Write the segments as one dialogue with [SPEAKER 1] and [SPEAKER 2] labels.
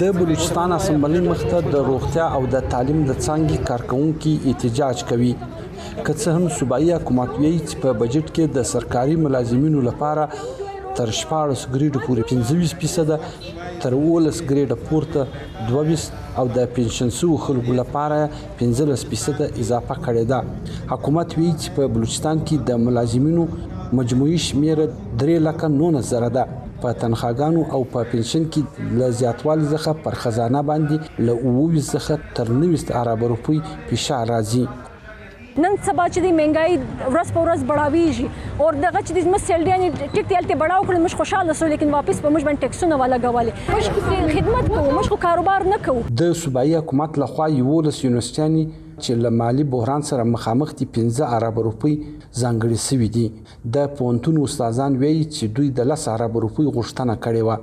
[SPEAKER 1] د بلوچستان اسمبلی مخته د روغتیا او د تعلیم د څانګې کارکونکي احتجاج کوي. که څه هم صوبایي حکومت وایي چې په بجټ کې د سرکاري ملازمینو لپاره تر 14 ګریډو پورې 25%، تر 18 ګریډه پورته 22 او د پنشن شویو خلکو لپاره 15% اضافه کړې ده. حکومت وایي چې په بلوچستان کې د ملازمینو مجموعي شمېره 3,19,000 ده. په تنخواګانو او په پنشن کې له زیاتوالي څخه پر خزانه باندې له 28 څخه تر 90 ارب روپۍ فشار راځي.
[SPEAKER 2] نن سبا چې د مهنګاي ورځ په ورځ بړاویږي او دغه چې د زموږ سیلډیانې ټیک دی هلته بړاو کړل، موږ خوشحاله سو، لیکن واپس په موږ باندې ټیکسونه ولګولې. موږ خدمت کوو، موږ خو کاروبار نه کوو. د
[SPEAKER 1] صوبایي حکومت لخوا 11 یونیورسټیانې چې له مالي بحران سره مخامخ دي 15 ارب روپۍ ځانګړې سوي دي. د پوهنتون استادان وایي چې دوی د 10 ارب روپۍ غوښتنه کړې وه.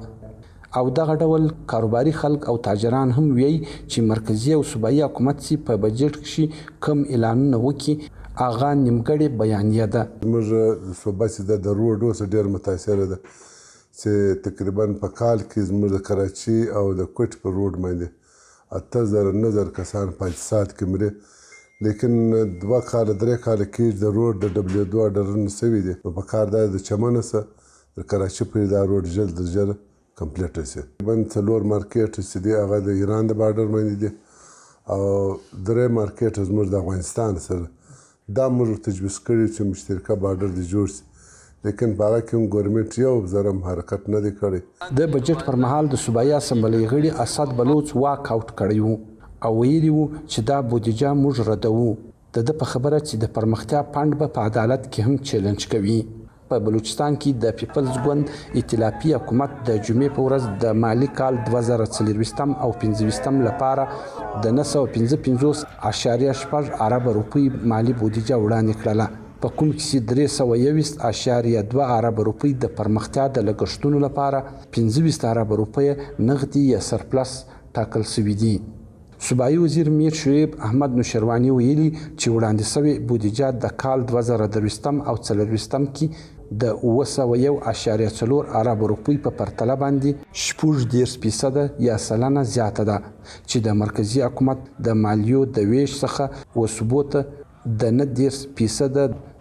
[SPEAKER 1] او دغه ډول کاروباري خلک او تاجران هم وایي چې مرکزي او صوبایي حکومت چې په بجټ کې کم اعلانونه وکړي هغه نیمګړې بیانیه ده.
[SPEAKER 3] زموږ صوبه چې د روډ اوس ډېر متاثره ده چې تقریبا په کال کې زموږ د کراچي او د کوټ په روډ باندې 8,000 کسان په ساعت کې مري، لیکن 2 کال 3 کال کې د روډ د ډبلیو اډرونه سوي دي. نو په کار دا د چمنه څخه د کراچي پورې دا روډ جلد تر جلد کمپلیټ شي. تقریبا 4 مارکیټ چې دی هغه د ایران د بارډر باندې دي او 3 مارکیټ زموږ د افغانستان سره دا موږ تجویز کړي چې مشترکه بارډر دی جوړ شي، لیکن په هغه کې هم ګورنمنټ یو ذره حرکت نه دی کړی.
[SPEAKER 1] د بجټ پر مهال د صوبایي اسمبلی غړي اسد بلوچ واک اوټ کړی وو او ویلي وو چې دا بودیجه موږ ردوو. د ده په خبره چې د پرمختیا فنډ به په عدالت کې هم چیلنج کوي. په بلوچستان کې د پیپلز ګوند ائتلافي حکومت د جمعې په ورځ د مالي کال 2024 او 25 لپاره د 955.8 ارب روپۍ مالي بودیجه وړاندې کړله، په کوم کې 321.2 ارب روپۍ د پرمختیا د لګښتونو لپاره 25 ارب روپۍ نغدي یا سرپلس ټاکل شوي دي. صوبایي وزیر میر شعیب احمد نوشرواني ویلي چې وړاندې شوې بودیجه د کال 2023 او 2024 کې د 901.4 ارب روپۍ په پرتله باندې 14% یا سلنه زیاته ده، چې د مرکزي حکومت د مالیو د ویش څخه وثبوته د 90%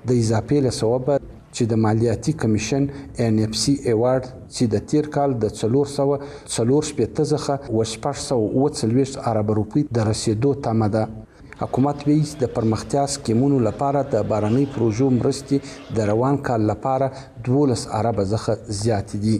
[SPEAKER 1] د اضافې له سببه چې د مالیاتي کمیشن NFC ایوارډ چې د تیر کال د 440 څخه 640 ارب روپۍ د رسیدو تمه ده. حکومت وایي چې د پرمختیا سکیمونو لپاره د بهرنۍ پروژو مرستې د روان کال لپاره 12 ارب څخه زیاتې دي.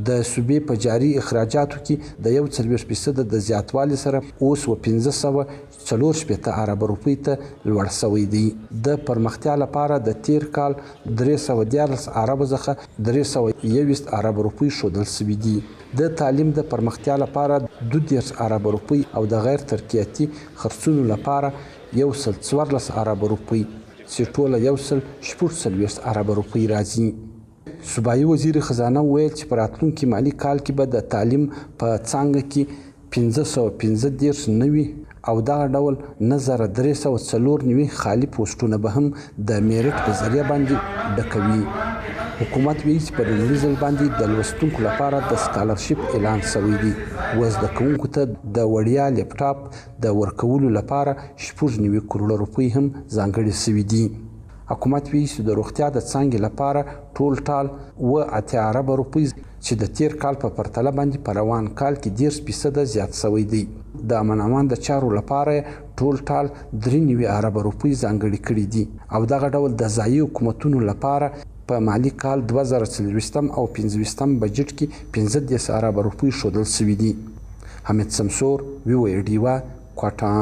[SPEAKER 1] د صوبې په جاري اخراجاتو کې د 40% د زیاتوالي سره اوس 1540 ارب روپۍ ته لوړ شوی دی. د پرمختیا لپاره د تیر کال 314 ارب څخه 321 ارب روپۍ ښودل شوي دي. د تعلیم د پرمختیا لپاره 12 ارب روپۍ او د غیر ترقیاتي خرڅونو لپاره 114 ارب روپۍ چې ټوله 140 ارب روپۍ راځي. صوبایي وزیر خزانه وویل چې په راتلونکي مالي کال کې به د تعلیم په څانګه کې 515 نوي او دغه ډول 9304 خالي پوسټونه به هم د میرټ په ذریعه باندې ډکوي. حکومت وایي چې په لومړي ځل باندې د لوستونکو لپاره د سکالرشپ اعلان شوی دی. زده کوونکو ته د وړیا لیپټاپ د ورکولو لپاره 90 کروړه روپۍ هم ځانګړې شوي دي. حکومت وایي چې د روغتیا د څانګې لپاره ټول ټال 8 ارب روپۍ چې د تیر کال په پرتله باندې په روان کال کې 10% زیات شوی دی. د امن امان د چارو لپاره ټول ټال 93 ارب روپۍ ځانګړې کړي دي او دغه ډول د ځایي حکومتونو لپاره په مالي کال 2024 او 25 بجټ کې 15 ارب روپۍ ښودل شوي دي. حمید سمسور، VOA ډیوا، کوټه.